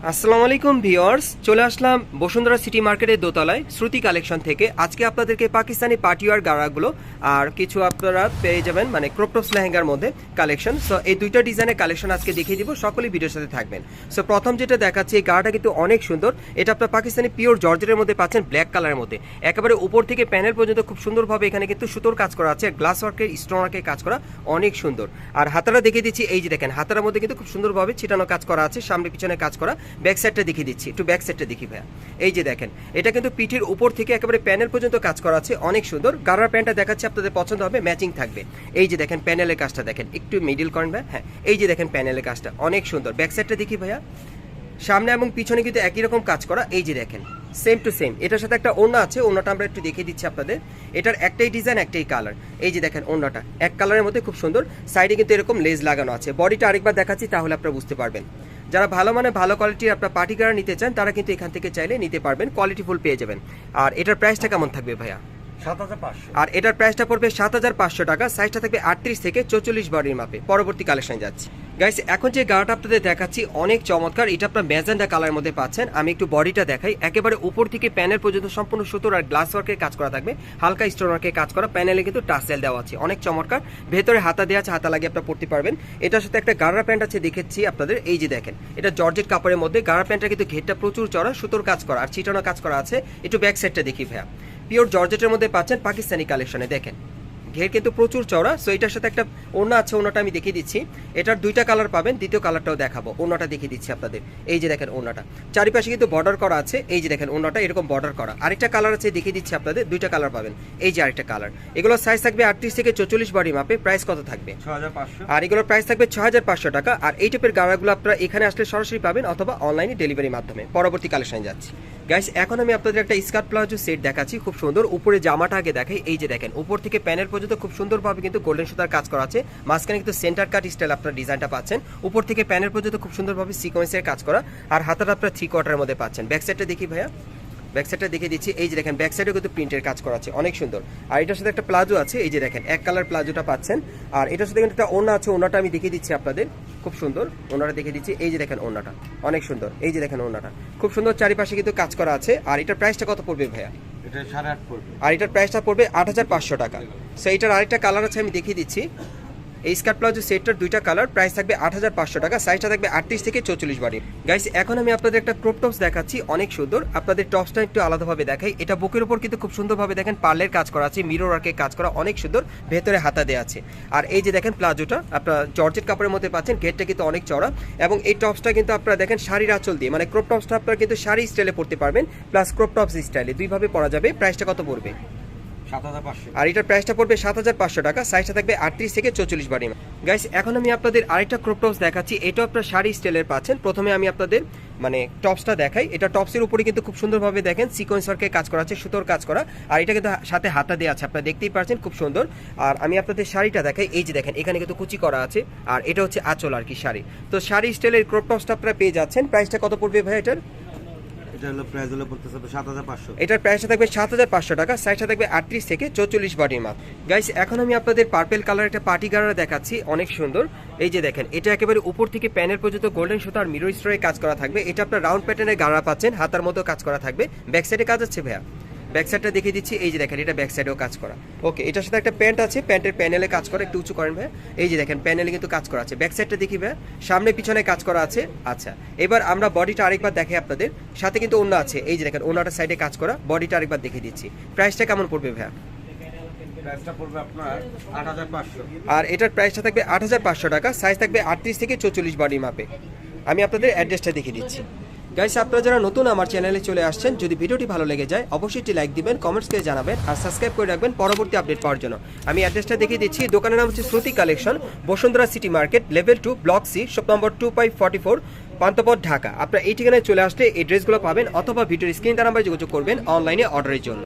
আসসালামু আলাইকুম ভিউয়ার্স, চলে আসলাম বসুন্ধরা সিটি মার্কেটের দোতলায় শ্রুতি কালেকশন থেকে। আজকে আপনাদেরকে পাকিস্তানি পার্টিওয়ার গাড়াগুলো আর কিছু আপনারা পেয়ে যাবেন মানে ক্রপটপস লেহেঙ্গার মধ্যে কালেকশন। সো এই দুইটা ডিজাইনের কালেকশন আজকে দেখিয়ে দিব, সকলেই ভিডিওর সাথে থাকবেন। সো প্রথম যেটা দেখাচ্ছি, এই গাড়াটা কিন্তু অনেক সুন্দর। এটা আপনার পাকিস্তানি পিওর জর্জেটের মধ্যে পাচ্ছেন, ব্ল্যাক কালারের মধ্যে একেবারে উপর থেকে প্যানেল পর্যন্ত খুব সুন্দরভাবে এখানে কিন্তু সুতোর কাজ করা আছে, গ্লাস ওয়ার্কের স্টোন ওয়ার্কের কাজ করা, অনেক সুন্দর। আর হাতারা দেখিয়ে দিচ্ছি, এই যে দেখেন হাতার মধ্যে কিন্তু খুব সুন্দরভাবে ছিটানো কাজ করা আছে, সামনে পিছনে কাজ করা। ব্যাক সাইডটা দেখিয়ে দিচ্ছি, একটু ব্যাক সাইডটা দেখি ভাইয়া। এই যে দেখেন, এটা কিন্তু পিঠের উপর থেকে একেবারে প্যানেল পর্যন্ত কাজ করা আছে, অনেক সুন্দর। গাড়ার প্যান্টটা দেখাচ্ছি, আপনাদের পছন্দ হবে, ম্যাচিং থাকবে। এই যে দেখেন প্যানেলের কাজটা দেখেন, একটু মিডিল করেন ভাই। হ্যাঁ, এই যে দেখেন প্যানেলের কাজটা অনেক সুন্দর। ব্যাক সাইডটা দেখি ভাইয়া, সামনে এবং পিছনে কিন্তু একই রকম কাজ করা। এই যে দেখেন সেম টু সেম। এটার সাথে একটা ওড়না আছে, ওড়নাটা আমরা একটু দেখিয়ে দিচ্ছি আপনাদের। এটার একটাই ডিজাইন, একটাই কালার। এই যে দেখেন ওড়নাটা এক কালারের মধ্যে খুব সুন্দর, সাইডে কিন্তু এরকম লেজ লাগানো আছে। বডিটা আরেকবার দেখাচ্ছি, তাহলে আপনারা বুঝতে পারবেন। যারা ভালো মানে ভালো কোয়ালিটির আপনার পার্টি গাড়া নিতে চান, তারা কিন্তু এখান থেকে চাইলে নিতে পারবেন, কোয়ালিটি ফুল পেয়ে যাবেন। আর এটার প্রাইসটা কেমন থাকবে ভাইয়া? ৭৫০০। আর এটার প্রাইসটা পড়বে ৭৫০০ টাকা। সাইজটা থাকবে ৩৮ থেকে ৪৪ বডির মাপে। পরবর্তী কালেকশন যাচ্ছি গাইস। এখন যে গাড়াটা আপনাদের দেখাচ্ছি অনেক চমৎকার, এটা আপনার ম্যাজেন্ডা কালারের মধ্যে পাচ্ছেন। আমি একটু বডিটা দেখাই, একেবারে উপর থেকে প্যানেল পর্যন্ত সম্পূর্ণ সুতোর আর গ্লাস ওয়ার্কের কাজ করা থাকবে, হালকা স্টোন ওয়ার্কের কাজ করা। প্যানেলে কিন্তু টাসেল দেওয়া আছে, অনেক চমৎকার। ভেতরে হাতা দেওয়া আছে, হাতা লাগিয়ে আপনারা পড়তে পারবেন। এটার সাথে একটা গাড়া প্যান্ট আছে, দেখেছি আপনাদের। এই যে দেখেন, এটা জর্জেট কাপড়ের মধ্যে গাড়া প্যান্টটা কিন্তু ঘেরটা প্রচুর চড়া, সুতোর কাজ করা আর ছিটানো কাজ করা আছে। একটু ব্যাক সাইডটা দেখি ভাইয়া, পিওর জর্জেটের মধ্যে পাচ্ছেন পাকিস্তানি কালেকশনে। দেখেন ঘের কিন্তু প্রচুর চওড়া। সো এটার সাথে একটা ওড়না আছে, ওড়নাটা আমি দেখিয়ে দিচ্ছি। এটার দুইটা কালার পাবেন, দ্বিতীয় কালারটাও দেখাবো। ওড়নাটা দেখিয়ে দিচ্ছি আপনাদের। এই যে দেখেন ওড়নাটা চারিপাশে কিন্তু বর্ডার করা আছে। এই যে দেখেন ওড়নাটা এরকম বর্ডার করা। আরেকটা কালার আছে, দেখিয়ে দিচ্ছি আপনাদের, দুইটা কালার পাবেন। এই যে আরেকটা কালার। এগুলোর সাইজ থাকবে ৩৮ থেকে ৪৪ বডি মাপে। প্রাইস কত থাকবে? ৬৫০০। আর এগুলোর প্রাইস থাকবে ৬৫০০ টাকা। আর এই টাইপের গাড়াগুলো আপনারা এখানে আসলে সরাসরি পাবেন, অথবা অনলাইনে ডেলিভারির মাধ্যমে। পরবর্তী কালেকশন যাচ্ছি গাইস। এখন আমি আপনাদের একটা স্কার্ট প্লাজো সেট দেখাচ্ছি, খুব সুন্দর। উপরে জামাটা আগে দেখাই। এই যে দেখেন উপর থেকে প্যানেল পর্যন্ত খুব সুন্দরভাবে কিন্তু গোল্ডেন সুতার কাজ করা আছে, মাঝখানে কিন্তু সেন্টার কাট স্টাইল আপনার ডিজাইনটা পাচ্ছেন। উপর থেকে প্যানেল পর্যন্ত খুব সুন্দরভাবে সিকোয়েন্সের কাজ করা, আর হাতাটা আপনার 3 কোয়ার্টারের মধ্যে পাচ্ছেন। ব্যাক সাইডটা দেখি ভাইয়া, ব্যাক সাইডটা দেখিয়ে দিচ্ছি। এই যে দেখেন ব্যাক সাইডেও কিন্তু প্রিন্টের কাজ করা আছে, অনেক সুন্দর। আর এটার সাথে একটা প্লাজো আছে, এই যে দেখেন এক কালার প্লাজোটা পাচ্ছেন। আর এটার সাথে কিন্তু একটা ওড়না আছে, ওড়নাটা আমি দেখিয়ে দিচ্ছি আপনাদের, খুব সুন্দর। ওড়নাটা দেখিয়ে দিচ্ছি, এই যে দেখেন ওড়নাটা অনেক সুন্দর। এই যে দেখেন ওড়নাটা খুব সুন্দর, চারিপাশে কিন্তু কাজ করা আছে। আর এটার প্রাইসটা কত পড়বে ভাইয়া? এটা ৮.৫ পড়বে। আর এটার প্রাইসটা পড়বে ৮৫০০ টাকা। সো এটার আরেকটা কালার আছে, আমি দেখিয়ে দিচ্ছি। এই স্কার্ট প্লাজো সেটটার দুইটা কালার, প্রাইস থাকবে ৮৫০০ টাকা। সাইজটা থাকবে ৩৮ থেকে ৪৪ বডি। গাইস এখন আমি আপনাদের একটা ক্রপ টপস দেখাচ্ছি, অনেক সুন্দর। আপনাদের টপসটা একটু আলাদাভাবে দেখাই। এটা বুকের উপর কিন্তু খুব সুন্দরভাবে দেখেন পার্লের কাজ করা আছে, মিরর ওয়ার্কের কাজ করা, অনেক সুন্দর। ভেতরে হাতা দেওয়া আছে। আর এই যে দেখেন প্লাজোটা আপনার জর্জেট কাপড়ের মধ্যে পাচ্ছেন, গেটটা কিন্তু অনেক চড়া। এবং এই টপসটা কিন্তু আপনারা দেখেন শাড়ির আঁচল দিয়ে, মানে ক্রপ টপসটা আপনারা কিন্তু শাড়ি স্টাইলে পড়তে পারবেন, প্লাস ক্রপ টপস স্টাইলে, দুইভাবে পরা যাবে। প্রাইসটা কত পড়বে? ৭৫০০। আর এটার প্রাইসটা পড়বে ৭৫০০ টাকা। সাইজটা থাকবে ৩৮ থেকে ৪৪ বডি। গাইস এখন আমি আপনাদের আরেকটা ক্রপ টপস দেখাচ্ছি, এটা আপনার শাড়ি স্টাইলের পাচ্ছেন। প্রথমে আমি আপনাদের মানে টপসটা দেখাই। এটা টপসের উপরে কিন্তু খুব সুন্দরভাবে দেখেন সিকোয়েন্স ওয়ার্কের কাজ করা আছে, সুতোর কাজ করা। আর এটা কিন্তু সাথে হাতা দেওয়া আছে, আপনারা দেখতেই পাচ্ছেন, খুব সুন্দর। আর আমি আপনাদের শাড়িটা দেখাই। এই যে দেখেন এখানে কিন্তু কুচি করা আছে, আর এটা হচ্ছে আঁচল আর কি শাড়ি। তো শাড়ি স্টাইলের ক্রপ টপসটা আপনারা পেয়ে যাচ্ছেন। প্রাইসটা কত পড়বে ভাই এটার? এটা হলো প্রাইস হলো পড়তেছে ৭৫০০। এটার প্রাইসটা থাকবে ৭৫০০ টাকা। সাইজটা থাকবে ৩৮ থেকে ৪৪ বডির মাপ। গাইস এখন আমি আপনাদের পার্পেল কালার একটা পার্টি গাড়া দেখাচ্ছি, অনেক সুন্দর। এই যে দেখেন এটা একেবারে উপর থেকে প্যানেল পর্যন্ত গোল্ডেন সুতার মিরর স্টোরে কাজ করা থাকবে। এটা আপনার রাউন্ড প্যাটার্নের গাড়া পাচ্ছেন, হাতার মতো কাজ করা থাকবে। ব্যাক সাইডে কাজ আছে ভাইয়া, ব্যাক সাইডটা দেখিয়ে দিচ্ছি। এই যে দেখেন এটা ব্যাক সাইডেও কাজ করা। ওকে, এটার সাথে একটা প্যান্ট আছে, প্যান্টের প্যানেলে কাজ করা, একটু উঁচু করেন ভাই। এই যে দেখেন প্যানেলে কিন্তু কাজ করা আছে। ব্যাক সাইডটা দেখি ভাই, সামনে পিছনে কাজ করা আছে। আচ্ছা, এবার আমরা বডিটা আরেকবার দেখাই আপনাদের। সাথে কিন্তু ওড়না আছে, এই যে দেখেন ওড়নাটা সাইডে কাজ করা। বডিটা আরেকবার দেখিয়ে দিচ্ছি। প্রাইসটা কেমন পড়বে ভাই? প্রাইসটা পড়বে আপনার ৮৫০০। আর এটার প্রাইসটা থাকবে ৮৫০০ টাকা। সাইজ থাকবে ৩৮ থেকে ৪৪ বডি মাপে। আমি আপনাদের অ্যাড্রেসটা দেখিয়ে দিচ্ছি। গাইস আপনারা যারা নতুন আমার চ্যানেলে চলে আসছেন, যদি ভিডিওটি ভালো লেগে যায় অবশ্যই একটি লাইক দিবেন, কমেন্টস করে জানাবেন, আর সাবস্ক্রাইব করে রাখবেন পরবর্তী আপডেট পাওয়ার জন্য। আমি অ্যাড্রেসটা দেখিয়ে দিচ্ছি। দোকানের নাম হচ্ছে Shruti collection, Bashundhara city market, level 2, block C, shop number 2/44, Panthapath, Dhaka. আপনারা এই ঠিকানায় চলে আসলে এই ড্রেসগুলো পাবেন, অথবা ভিডিওর স্ক্রিন নাম্বারে যোগাযোগ করবেন অনলাইনে অর্ডারের জন্য।